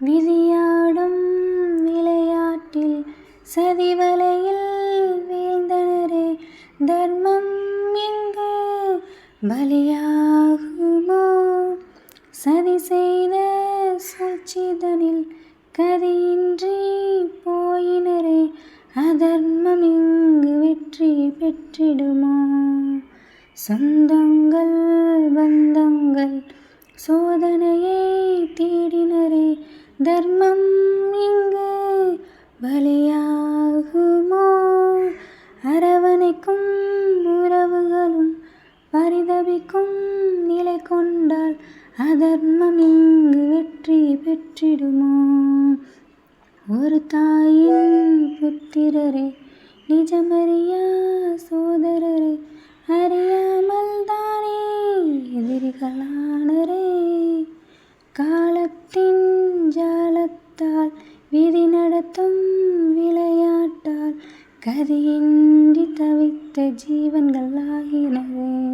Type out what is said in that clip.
விதியாடும் விளையாட்டில் சதிவலையில் வீழ்ந்தனரே. தர்மம் எங்கு பலியாகுமோ? சதி செய்த சூழ்ச்சிதனில் கதியின்றி போயினரே. அதர்மம் இங்கு வெற்றி பெற்றிடுமோ? சொந்தங்கள் பந்தங்கள் சோதனையை தேடினரே. தர்மம் இங்கு பலியாகுமோ? அரவணைக்கும் உறவுகளும் பரிதபிக்கும் நிலை கொண்டால் அதர்மம் இங்கு வெற்றி பெற்றிடுமோ? ஒரு தாயின் புத்திரரே, நிஜமறியா சோதரரே, அறியாமல் தானே எதிரிகளானரே. காலத்தின் ஜாலத்தால் விதி நடத்தும் விளையாட்டால் கதியின்றி தவித்த ஜீவன்கள் ஆகினரே.